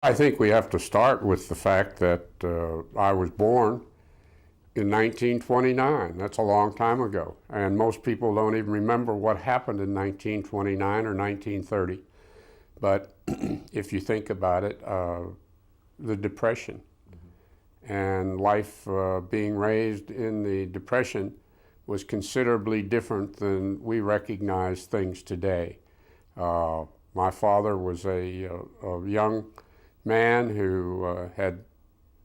I think we have to start with the fact that I was born in 1929. That's a long time ago. And most people don't even remember what happened in 1929 or 1930. But if you think about it, the Depression and life being raised in the Depression was considerably different than we recognize things today. My father was a young man who had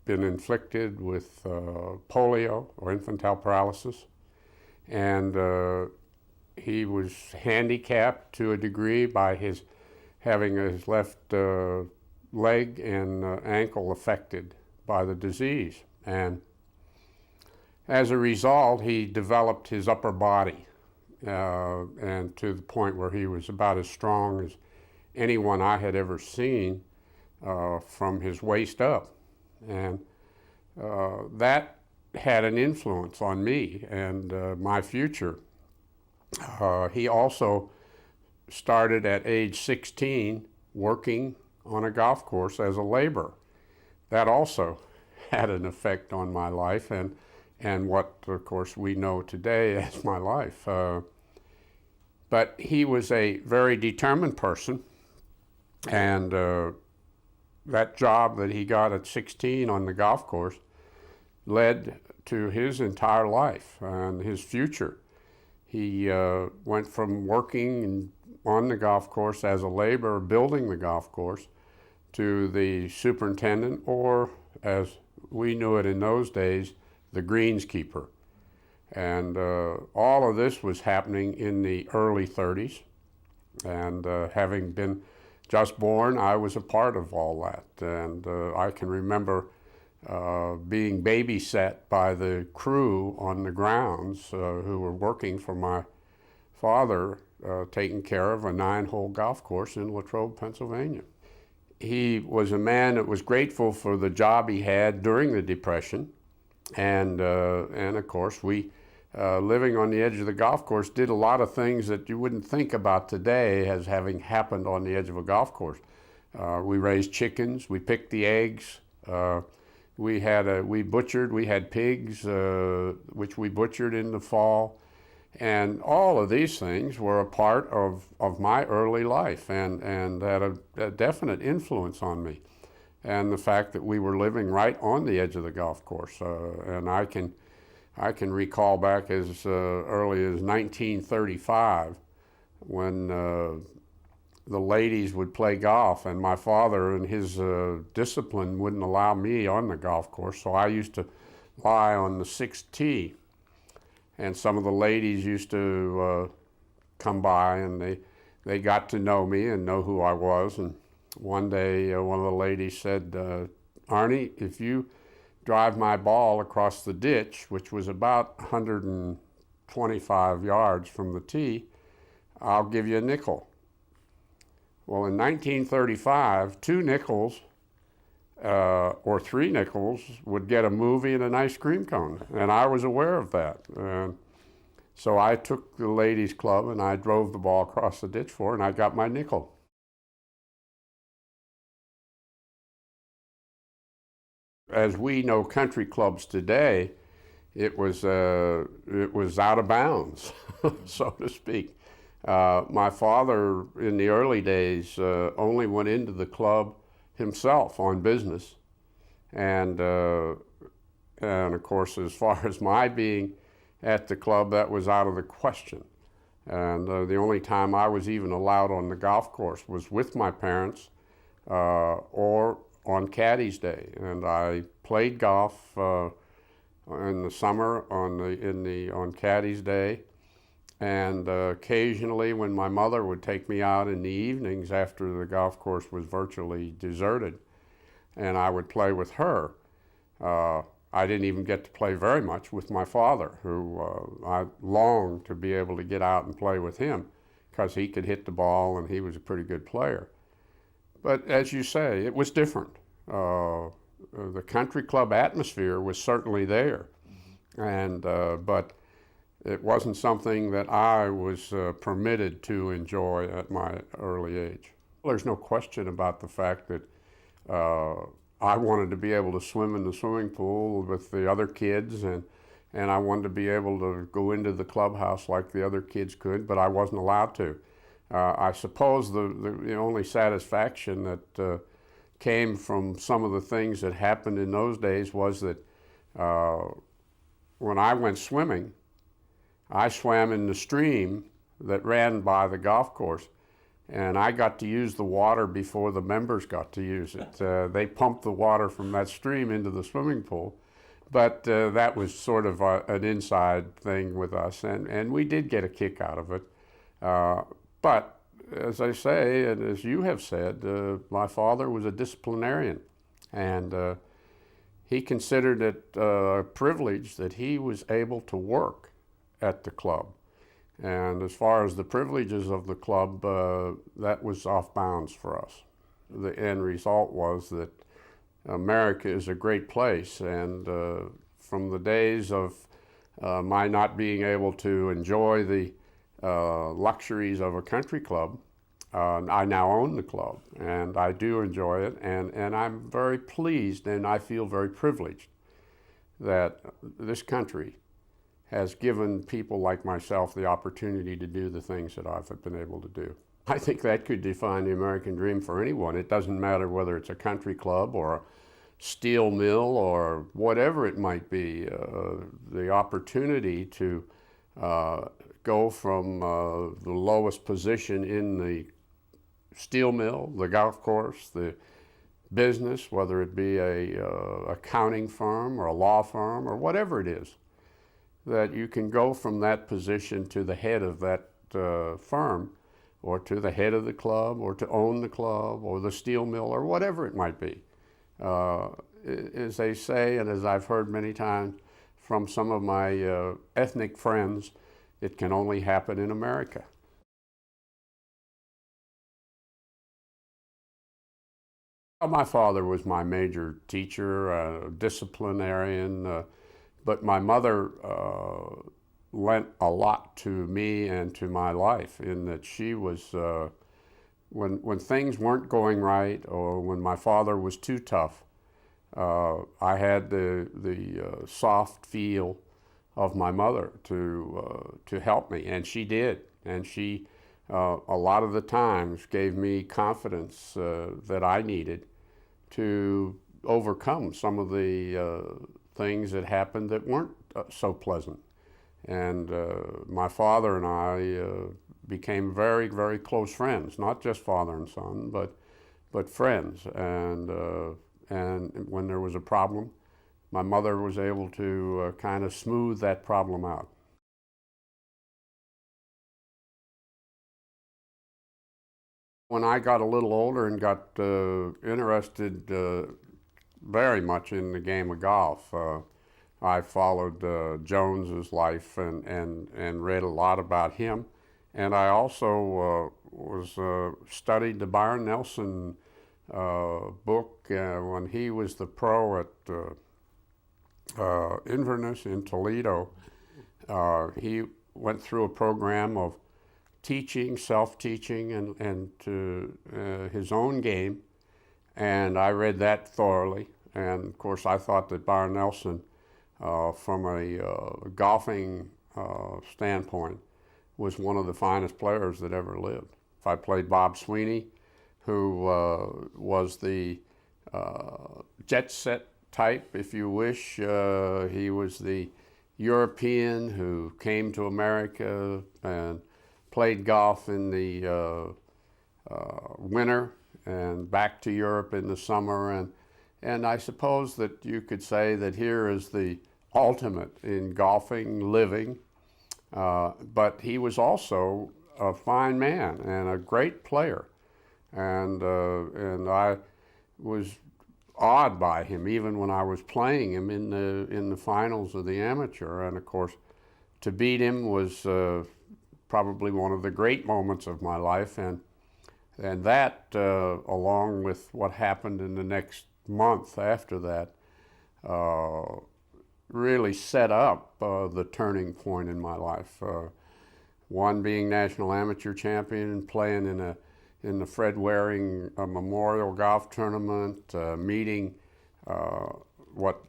been inflicted with polio or infantile paralysis, and he was handicapped to a degree by his having his left leg and ankle affected by the disease. And as a result, he developed his upper body, and to the point where he was about as strong as anyone I had ever seen from his waist up. And that had an influence on me and my future. He also started at age 16 working on a golf course as a laborer. That also had an effect on my life and what, of course, we know today as my life. But he was a very determined person, and that job that he got at 16 on the golf course led to his entire life and his future. He went from working on the golf course as a laborer, building the golf course, to the superintendent, or as we knew it in those days, the greenskeeper. And all of this was happening in the early 30s. And having been just born, I was a part of all that. And I can remember being babysat by the crew on the grounds who were working for my father, taking care of a 9-hole golf course in Latrobe, Pennsylvania. He was a man that was grateful for the job he had during the Depression. And of course, we, living on the edge of the golf course, did a lot of things that you wouldn't think about today as having happened on the edge of a golf course. We raised chickens, we picked the eggs, we had pigs, which we butchered in the fall. And all of these things were a part of my early life and had a definite influence on me. And the fact that we were living right on the edge of the golf course. And I can recall back as early as 1935 when the ladies would play golf, and my father and his discipline wouldn't allow me on the golf course, so I used to lie on the 6th tee. And some of the ladies used to come by, and they got to know me and know who I was. And one day, one of the ladies said, Arnie, if you drive my ball across the ditch, which was about 125 yards from the tee, I'll give you a nickel. Well, in 1935, 2 nickels or 3 nickels would get a movie and an ice cream cone, and I was aware of that. So I took the ladies' club and I drove the ball across the ditch for her, and I got my nickel. As we know country clubs today, it was out of bounds, so to speak. My father, in the early days, only went into the club himself on business, and of course, as far as my being at the club, that was out of the question. And the only time I was even allowed on the golf course was with my parents or on Caddy's Day. And I played golf in the summer on Caddy's Day, and occasionally when my mother would take me out in the evenings after the golf course was virtually deserted, and I would play with her. I didn't even get to play very much with my father, who I longed to be able to get out and play with him because he could hit the ball and he was a pretty good player. But as you say, it was different. The country club atmosphere was certainly there, and but it wasn't something that I was permitted to enjoy at my early age. There's no question about the fact that I wanted to be able to swim in the swimming pool with the other kids, and I wanted to be able to go into the clubhouse like the other kids could, but I wasn't allowed to. I suppose the only satisfaction that came from some of the things that happened in those days was that when I went swimming, I swam in the stream that ran by the golf course, and I got to use the water before the members got to use it. They pumped the water from that stream into the swimming pool, but that was sort of an inside thing with us, and we did get a kick out of it. But as I say, and as you have said, my father was a disciplinarian, and he considered it a privilege that he was able to work at the club. And as far as the privileges of the club, that was off bounds for us. The end result was that America is a great place, and from the days of my not being able to enjoy the luxuries of a country club, I now own the club, and I do enjoy it, and I'm very pleased, and I feel very privileged that this country has given people like myself the opportunity to do the things that I've been able to do. I think that could define the American dream for anyone. It doesn't matter whether it's a country club or a steel mill or whatever it might be. The opportunity to go from the lowest position in the steel mill, the golf course, the business, whether it be a accounting firm or a law firm or whatever it is, that you can go from that position to the head of that firm, or to the head of the club, or to own the club, or the steel mill, or whatever it might be. As they say, and as I've heard many times from some of my ethnic friends, it can only happen in America. My father was my major teacher, disciplinarian, but my mother lent a lot to me and to my life, in that she was, when things weren't going right, or when my father was too tough, I had the soft feel of my mother to help me, and she did. And she, a lot of the times, gave me confidence that I needed to overcome some of the things that happened that weren't so pleasant. And my father and I became very, very close friends, not just father and son, but friends. And when there was a problem, my mother was able to kind of smooth that problem out. When I got a little older and got interested very much in the game of golf, I followed Jones's life and read a lot about him. And I also studied the Byron Nelson book when he was the pro at Inverness in Toledo. He went through a program of teaching, self-teaching, and to his own game, and I read that thoroughly. And of course, I thought that Byron Nelson, from a golfing standpoint, was one of the finest players that ever lived. I played Bob Sweeney, who was the jet set type, if you wish. He was the European who came to America and played golf in the winter and back to Europe in the summer. And I suppose that you could say that here is the ultimate in golfing, living. But he was also a fine man and a great player. And I was awed by him even when I was playing him in the finals of the amateur. And of course, to beat him was probably one of the great moments of my life, and that, along with what happened in the next month after that, really set up the turning point in my life. One being national amateur champion and playing in the Fred Waring Memorial Golf Tournament, meeting what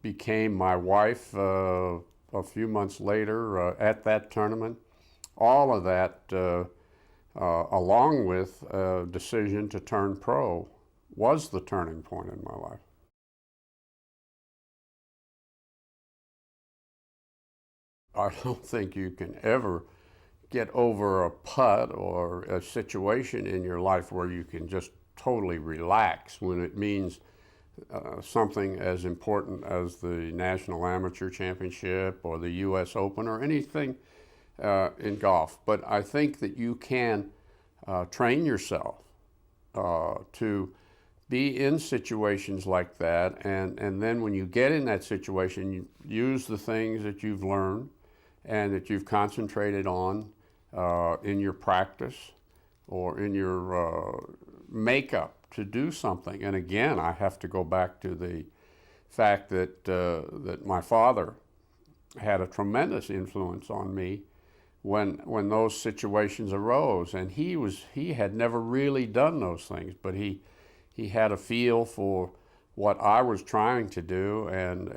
became my wife a few months later at that tournament. All of that, along with a decision to turn pro, was the turning point in my life. I don't think you can ever get over a putt or a situation in your life where you can just totally relax when it means something as important as the National Amateur Championship or the U.S. Open or anything in golf. But I think that you can train yourself to be in situations like that, and then when you get in that situation, you use the things that you've learned and that you've concentrated on in your practice or in your makeup to do something. And again, I have to go back to the fact that that my father had a tremendous influence on me when those situations arose. And he had never really done those things, but he had a feel for what I was trying to do, and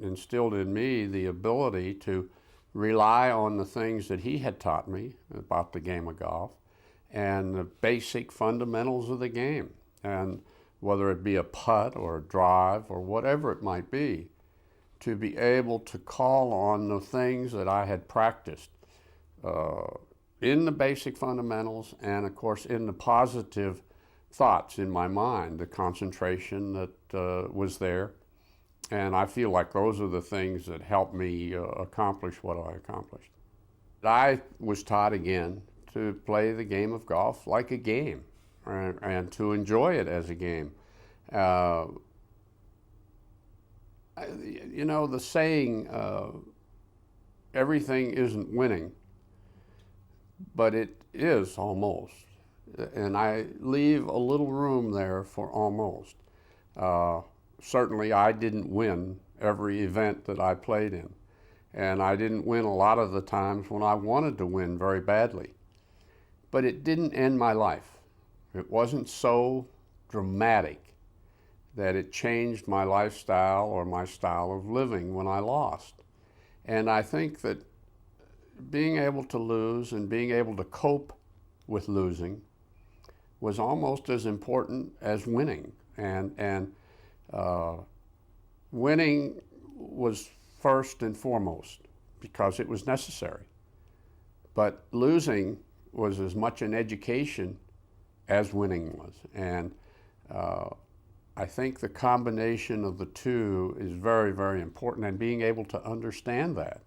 instilled in me the ability to rely on the things that he had taught me about the game of golf and the basic fundamentals of the game. And whether it be a putt or a drive or whatever it might be, to be able to call on the things that I had practiced in the basic fundamentals, and of course in the positive thoughts in my mind, the concentration that was there. And I feel like those are the things that helped me accomplish what I accomplished. I was taught again to play the game of golf like a game, and to enjoy it as a game. You know, the saying, everything isn't winning, but it is almost. And I leave a little room there for almost. Certainly I didn't win every event that I played in. And I didn't win a lot of the times when I wanted to win very badly. But it didn't end my life. It wasn't so dramatic that it changed my lifestyle or my style of living when I lost. And I think that being able to lose and being able to cope with losing was almost as important as winning. And winning was first and foremost because it was necessary. But losing was as much an education as winning was. And I think the combination of the two is very, very important, and being able to understand that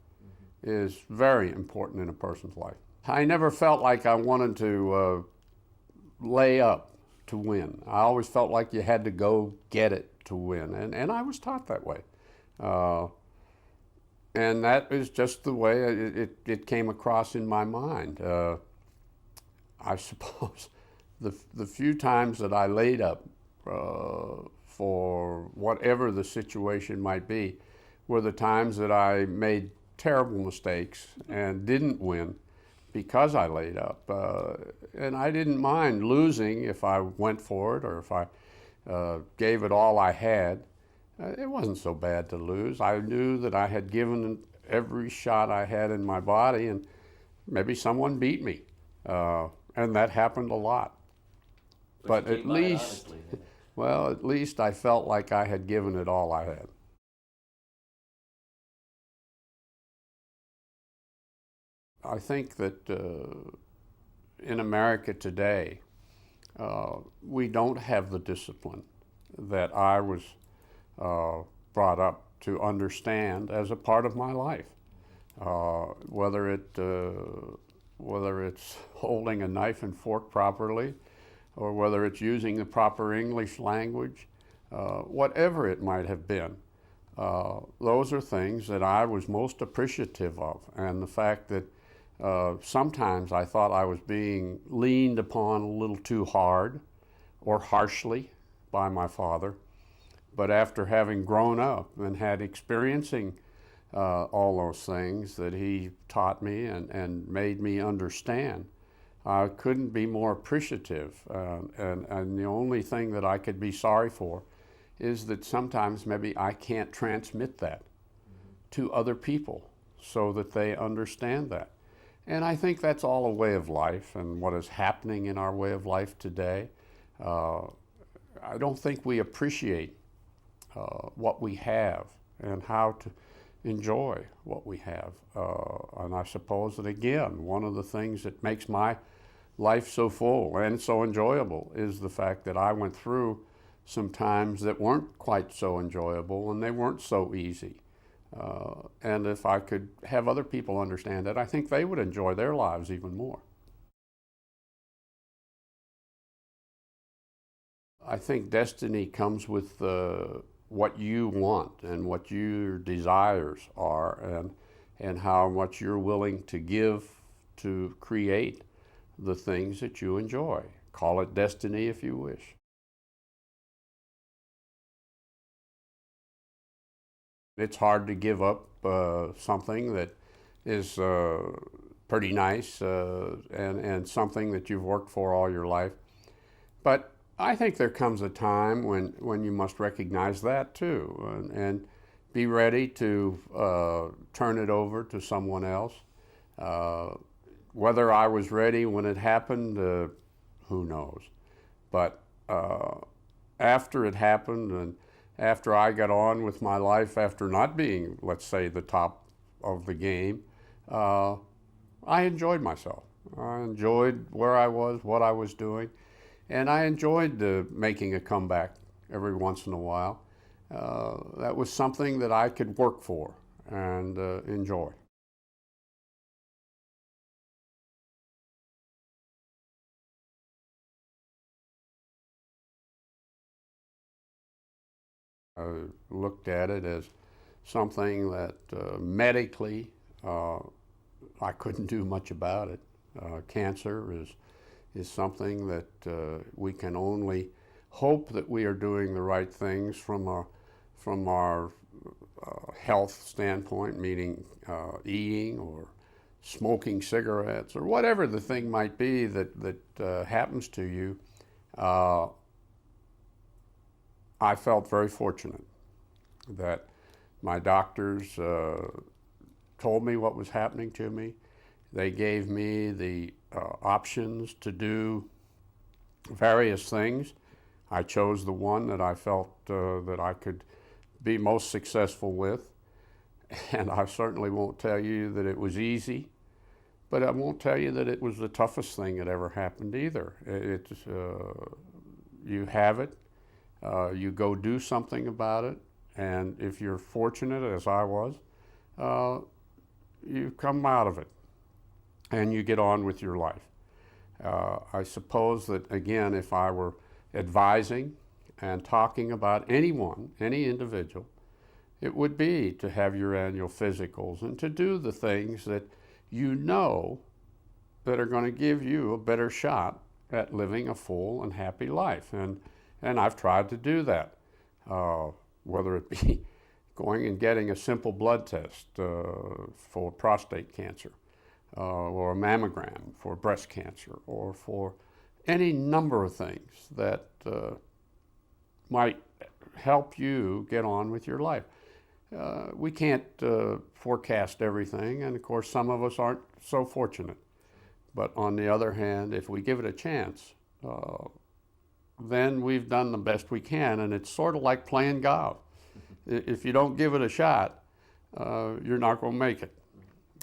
is very important in a person's life. I never felt like I wanted to lay up to win. I always felt like you had to go get it to win, and I was taught that way. And that is just the way it came across in my mind. I suppose the few times that I laid up for whatever the situation might be were the times that I made terrible mistakes and didn't win because I laid up. And I didn't mind losing if I went for it or if I gave it all I had. It wasn't so bad to lose. I knew that I had given every shot I had in my body, and maybe someone beat me. And that happened a lot. But at least, well, at least I felt like I had given it all I had. I think that in America today, we don't have the discipline that I was brought up to understand as a part of my life. Whether it's holding a knife and fork properly, or whether it's using the proper English language, whatever it might have been. Those are things that I was most appreciative of, and the fact that sometimes I thought I was being leaned upon a little too hard or harshly by my father. But after having grown up and had experiencing all those things that he taught me and made me understand, I couldn't be more appreciative. And the only thing that I could be sorry for is that sometimes maybe I can't transmit that to other people so that they understand that. And I think that's all a way of life, and what is happening in our way of life today. I don't think we appreciate what we have and how to enjoy what we have. And I suppose that, again, one of the things that makes my life so full and so enjoyable is the fact that I went through some times that weren't quite so enjoyable, and they weren't so easy. And if I could have other people understand that, I think they would enjoy their lives even more. I think destiny comes with what you want and what your desires are, and how much you're willing to give to create the things that you enjoy. Call it destiny if you wish. It's hard to give up something that is pretty nice and something that you've worked for all your life. But I think there comes a time when you must recognize that too, and be ready to turn it over to someone else. Whether I was ready when it happened, who knows? But after it happened, and after I got on with my life after not being, let's say, the top of the game, I enjoyed myself. I enjoyed where I was, what I was doing, and I enjoyed making a comeback every once in a while. That was something that I could work for and enjoy. I looked at it as something that medically I couldn't do much about it. Cancer is something that we can only hope that we are doing the right things from our health standpoint, meaning eating or smoking cigarettes or whatever the thing might be that happens to you. I felt very fortunate that my doctors told me what was happening to me. They gave me the options to do various things. I chose the one that I felt that I could be most successful with. And I certainly won't tell you that it was easy, but I won't tell you that it was the toughest thing that ever happened either. You have it. You go do something about it, and if you're fortunate, as I was, you come out of it, and you get on with your life. I suppose that, again, if I were advising and talking about anyone, any individual, it would be to have your annual physicals and to do the things that you know that are going to give you a better shot at living a full and happy life. And I've tried to do that, whether it be going and getting a simple blood test for prostate cancer, or a mammogram for breast cancer, or for any number of things that might help you get on with your life. We can't forecast everything, and of course some of us aren't so fortunate. But on the other hand, if we give it a chance, then we've done the best we can, and it's sort of like playing golf. If you don't give it a shot, you're not going to make it.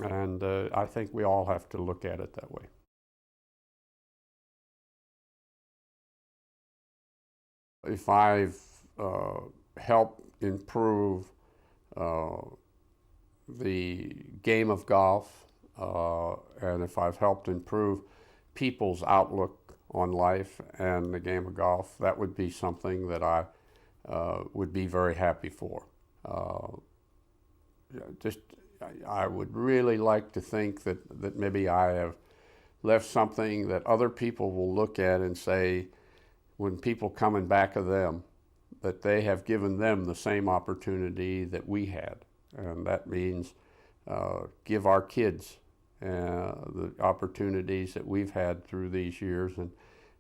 And I think we all have to look at it that way. If I've helped improve the game of golf, and if I've helped improve people's outlook on life and the game of golf, that would be something that I would be very happy for. I would really like to think that maybe I have left something that other people will look at and say, when people coming back of them, that they have given them the same opportunity that we had. And that means give our kids the opportunities that we've had through these years. And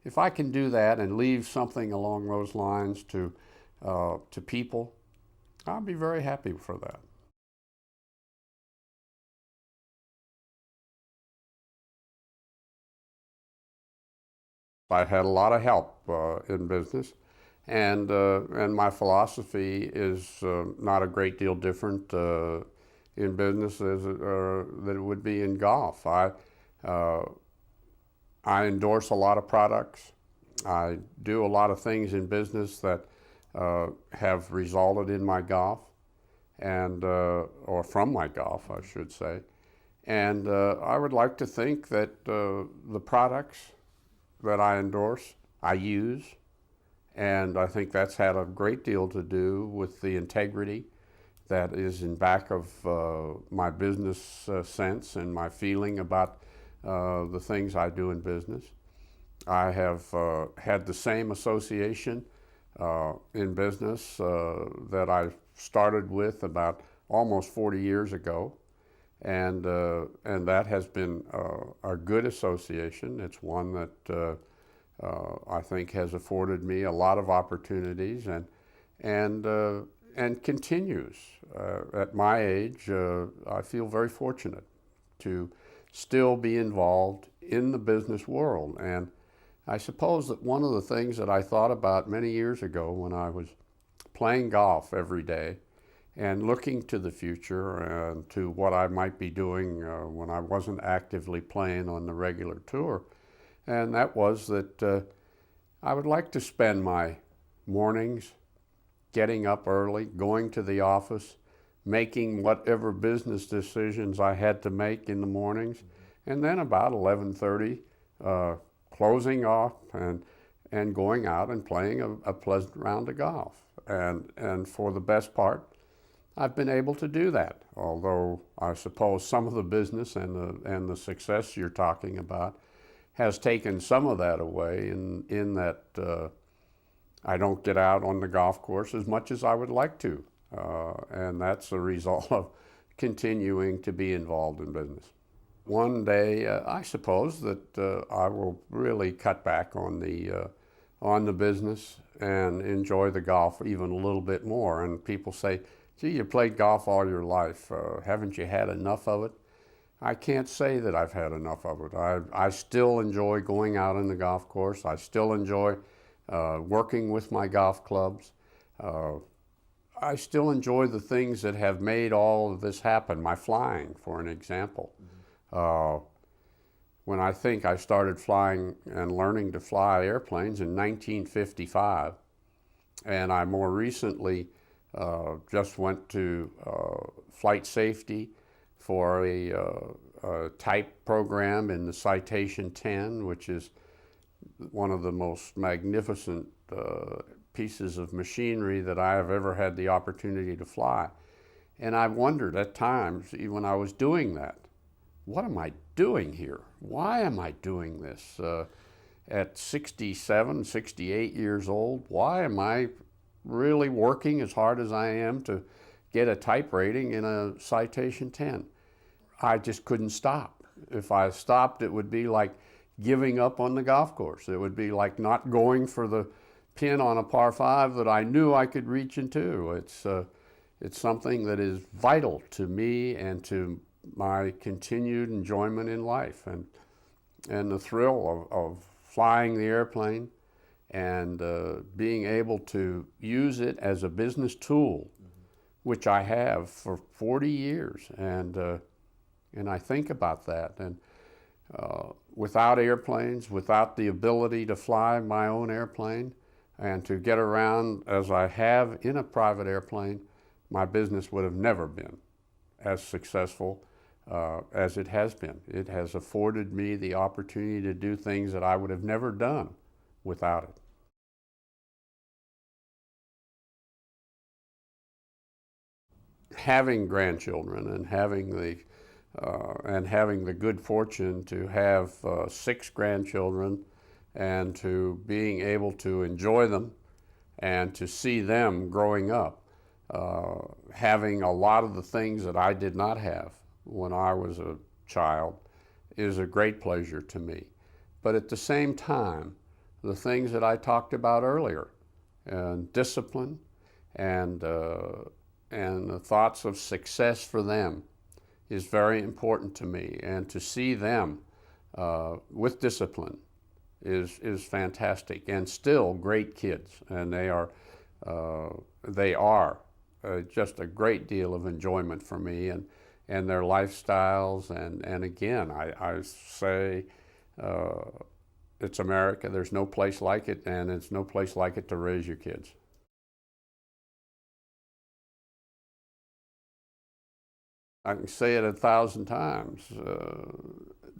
if I can do that and leave something along those lines to people, I'll be very happy for that. I had a lot of help in business, and my philosophy is not a great deal different in business as than it would be in golf. I endorse a lot of products. I do a lot of things in business that have resulted in my golf, and or from my golf, I should say. And I would like to think that the products that I endorse, I use, and I think that's had a great deal to do with the integrity that is in back of my business sense and my feeling about the things I do in business. I have had the same association in business that I started with about almost 40 years ago. And that has been a good association. It's one that I think has afforded me a lot of opportunities and continues. At my age, I feel very fortunate to still be involved in the business world. And I suppose that one of the things that I thought about many years ago when I was playing golf every day and looking to the future and to what I might be doing when I wasn't actively playing on the regular tour. And that was that I would like to spend my mornings getting up early, going to the office, making whatever business decisions I had to make in the mornings, and then about 11:30, closing off and going out and playing a pleasant round of golf. And for the best part, I've been able to do that, although I suppose some of the business and the success you're talking about has taken some of that away in that I don't get out on the golf course as much as I would like to. And that's a result of continuing to be involved in business. One day, I suppose that I will really cut back on the business and enjoy the golf even a little bit more. And people say, gee, you played golf all your life. Haven't you had enough of it? I can't say that I've had enough of it. I still enjoy going out on the golf course. I still enjoy working with my golf clubs. I still enjoy the things that have made all of this happen. My flying, for an example. When I think I started flying and learning to fly airplanes in 1955, and I more recently just went to flight safety for a type program in the Citation 10, which is one of the most magnificent pieces of machinery that I have ever had the opportunity to fly. And I wondered at times, even when I was doing that, what am I doing here? Why am I doing this? At 67, 68 years old, why am I really working as hard as I am to get a type rating in a Citation 10? I just couldn't stop. If I stopped, it would be like giving up on the golf course. It would be like not going for the pin on a par 5 that I knew I could reach into. It's something that is vital to me and to my continued enjoyment in life, and the thrill of flying the airplane and being able to use it as a business tool, which I have for 40 years. And I think about that. And without airplanes, without the ability to fly my own airplane and to get around as I have in a private airplane, my business would have never been as successful as it has been. It has afforded me the opportunity to do things that I would have never done without it. Having grandchildren and having the good fortune to have 6 grandchildren and to being able to enjoy them and to see them growing up, having a lot of the things that I did not have when I was a child, is a great pleasure to me. But at the same time, the things that I talked about earlier, and discipline, and the thoughts of success for them is very important to me. And to see them with discipline is fantastic, and still great kids. And they are just a great deal of enjoyment for me, and their lifestyles. And again, I say it's America. There's no place like it, and it's no place like it to raise your kids. I can say it 1,000 times.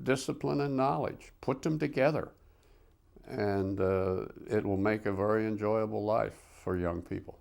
Discipline and knowledge, put them together, and it will make a very enjoyable life for young people.